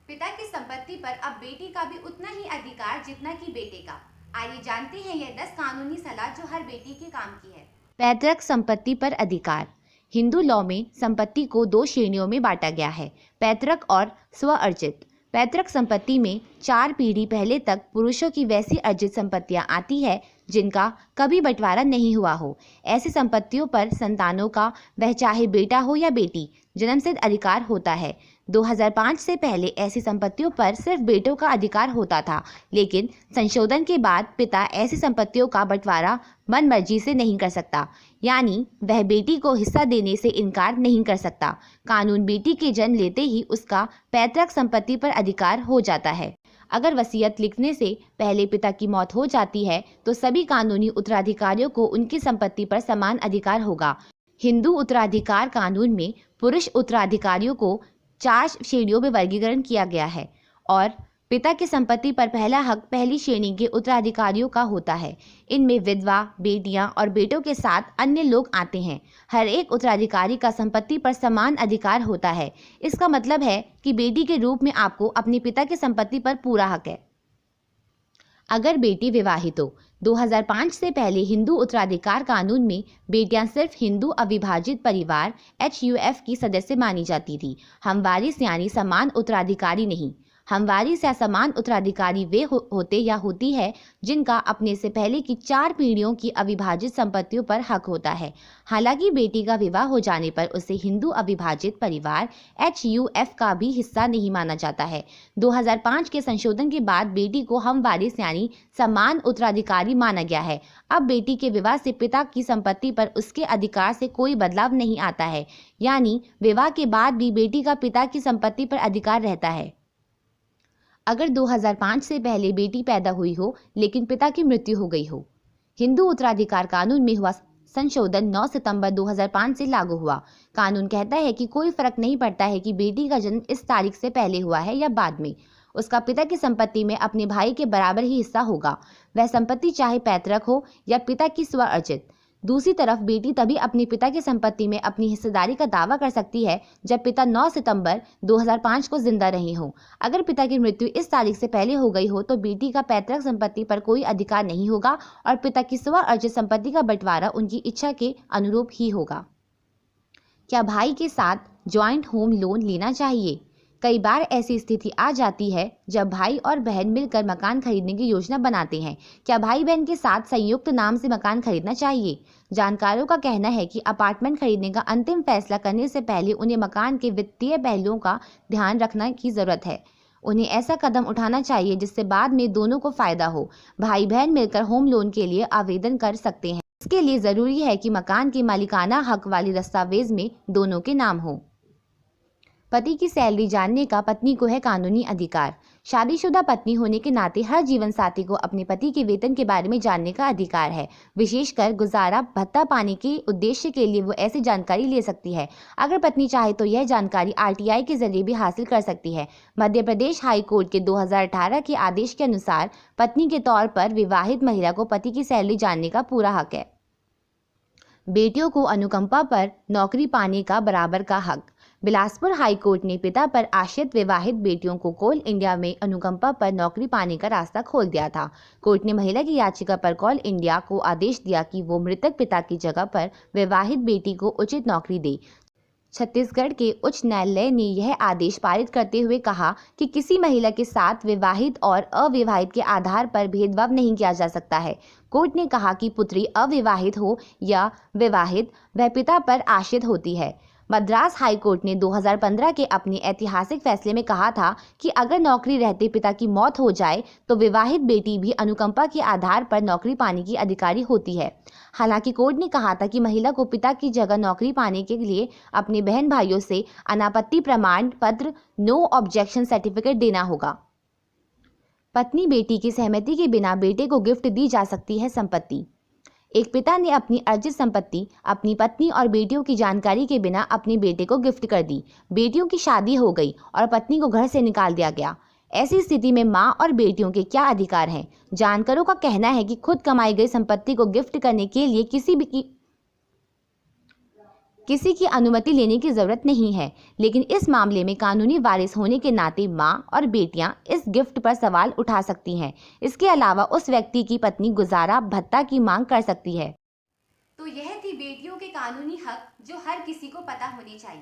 पिता की संपत्ति पर अब बेटी का भी उतना ही अधिकार जितना कि बेटे का। आइए जानते हैं यह 10 कानूनी सलाह जो हर बेटी के काम की है। पैतृक संपत्ति पर अधिकार। हिंदू लॉ में संपत्ति को 2 श्रेणियों में बांटा गया है, पैतृक और स्वअर्जित। पैतृक संपत्ति में 4 पीढ़ी पहले तक पुरुषों की वैसी अर्जित संपत्तियां आती है जिनका कभी बंटवारा नहीं हुआ हो। ऐसी संपत्तियों पर संतानों का, वह चाहे बेटा हो या बेटी, जन्मसिद्ध अधिकार होता है। 2005 से पहले ऐसी संपत्तियों पर सिर्फ बेटों का अधिकार होता था, लेकिन संशोधन के बाद पिता ऐसी संपत्तियों का बंटवारा मनमर्जी से नहीं कर सकता, यानी वह बेटी को हिस्सा देने से इनकार नहीं कर सकता। कानून बेटी के जन्म लेते ही उसका पैतृक संपत्ति पर अधिकार हो जाता है। अगर वसीयत लिखने से पहले पिता की मौत हो जाती है तो सभी कानूनी उत्तराधिकारियों को उनकी संपत्ति पर समान अधिकार होगा। हिंदू उत्तराधिकार कानून में पुरुष उत्तराधिकारियों को 4 श्रेणियों में वर्गीकरण किया गया है और पिता की संपत्ति पर पहला हक पहली श्रेणी के उत्तराधिकारियों का होता है। इनमें विधवा, बेटियां और बेटों के साथ अन्य लोग आते हैं। हर एक उत्तराधिकारी का संपत्ति पर समान अधिकार होता है। इसका मतलब है कि बेटी के रूप में आपको अपने पिता की संपत्ति पर पूरा हक है। अगर बेटी विवाहित हो, 2005 से पहले हिंदू उत्तराधिकार कानून में बेटियां सिर्फ हिंदू अविभाजित परिवार HUF की सदस्य मानी जाती थी। हमवारिस यानी समान उत्तराधिकारी नहीं। हमवारिस या समान उत्तराधिकारी वे होते या होती है जिनका अपने से पहले की 4 पीढ़ियों की अविभाजित संपत्तियों पर हक होता है। हालांकि बेटी का विवाह हो जाने पर उसे हिंदू अविभाजित परिवार HUF का भी हिस्सा नहीं माना जाता है। 2005 के संशोधन के बाद बेटी को हमवारिस यानी समान उत्तराधिकारी माना गया है। अब बेटी के विवाह से पिता की संपत्ति पर उसके अधिकार से कोई बदलाव नहीं आता है, यानी विवाह के बाद भी बेटी का पिता की संपत्ति पर अधिकार रहता है। अगर 2005 से पहले बेटी पैदा हुई हो लेकिन पिता की मृत्यु हो गई हो। हिंदू उत्तराधिकार कानून में हुआ संशोधन 9 सितंबर 2005 से लागू हुआ। कानून कहता है कि कोई फर्क नहीं पड़ता है कि बेटी का जन्म इस तारीख से पहले हुआ है या बाद में, उसका पिता की संपत्ति में अपने भाई के बराबर ही हिस्सा होगा, वह संपत्ति चाहे पैतृक हो या पिता की स्वअर्जित। दूसरी तरफ बेटी तभी अपने पिता की संपत्ति में अपनी हिस्सेदारी का दावा कर सकती है जब पिता 9 सितंबर 2005 को जिंदा रहे हों। अगर पिता की मृत्यु इस तारीख से पहले हो गई हो तो बेटी का पैतृक संपत्ति पर कोई अधिकार नहीं होगा और पिता की स्वअर्जित संपत्ति का बंटवारा उनकी इच्छा के अनुरूप ही होगा। क्या भाई के साथ ज्वाइंट होम लोन लेना चाहिए? कई बार ऐसी स्थिति आ जाती है जब भाई और बहन मिलकर मकान खरीदने की योजना बनाते हैं। क्या भाई बहन के साथ संयुक्त नाम से मकान खरीदना चाहिए? जानकारों का कहना है कि अपार्टमेंट खरीदने का अंतिम फैसला करने से पहले उन्हें मकान के वित्तीय पहलुओं का ध्यान रखने की जरूरत है। उन्हें ऐसा कदम उठाना चाहिए जिससे बाद में दोनों को फायदा हो। भाई बहन मिलकर होम लोन के लिए आवेदन कर सकते हैं। इसके लिए जरूरी है कि मकान के मालिकाना हक वाले दस्तावेज में दोनों के नाम हो। पति की सैलरी जानने का पत्नी को है कानूनी अधिकार। शादीशुदा पत्नी होने के नाते हर जीवन साथी को अपने पति के वेतन के बारे में जानने का अधिकार है। विशेषकर गुजारा भत्ता पाने के उद्देश्य के लिए वो ऐसी जानकारी ले सकती है। अगर पत्नी चाहे तो यह जानकारी RTI के जरिए भी हासिल कर सकती है। मध्य प्रदेश हाई कोर्ट के 2018 के आदेश के अनुसार पत्नी के तौर पर विवाहित महिला को पति की सैलरी जानने का पूरा हक है। बेटियों को अनुकंपा पर नौकरी पाने का बराबर का हक। बिलासपुर हाई कोर्ट ने पिता पर आश्रित विवाहित बेटियों को कोल इंडिया में अनुकंपा पर नौकरी पाने का रास्ता खोल दिया था। कोर्ट ने महिला की याचिका पर कोल इंडिया को आदेश दिया कि वो मृतक पिता की जगह पर विवाहित बेटी को उचित नौकरी दे। छत्तीसगढ़ के उच्च न्यायालय ने यह आदेश पारित करते हुए कहा कि किसी महिला के साथ विवाहित और अविवाहित के आधार पर भेदभाव नहीं किया जा सकता है। कोर्ट ने कहा कि पुत्री अविवाहित हो या विवाहित, वह पिता पर आश्रित होती है। मद्रास हाई कोर्ट ने 2015 के अपने ऐतिहासिक फैसले में कहा था कि अगर नौकरी रहते पिता की मौत हो जाए तो विवाहित बेटी भी अनुकंपा के आधार पर नौकरी पाने की अधिकारी होती है। हालांकि कोर्ट ने कहा था कि महिला को पिता की जगह नौकरी पाने के लिए अपने बहन भाइयों से अनापत्ति प्रमाण पत्र नो ऑब्जेक्शन सर्टिफिकेट देना होगा। पत्नी बेटी की सहमति के बिना बेटे को गिफ्ट दी जा सकती है संपत्ति। एक पिता ने अपनी अर्जित संपत्ति अपनी पत्नी और बेटियों की जानकारी के बिना अपने बेटे को गिफ्ट कर दी। बेटियों की शादी हो गई और पत्नी को घर से निकाल दिया गया। ऐसी स्थिति में मां और बेटियों के क्या अधिकार हैं? जानकारों का कहना है कि खुद कमाई गई संपत्ति को गिफ्ट करने के लिए किसी की अनुमति लेने की जरूरत नहीं है, लेकिन इस मामले में कानूनी वारिस होने के नाते मां और बेटियां इस गिफ्ट पर सवाल उठा सकती हैं। इसके अलावा उस व्यक्ति की पत्नी गुजारा भत्ता की मांग कर सकती है। तो यह थी बेटियों के कानूनी हक जो हर किसी को पता होने चाहिए।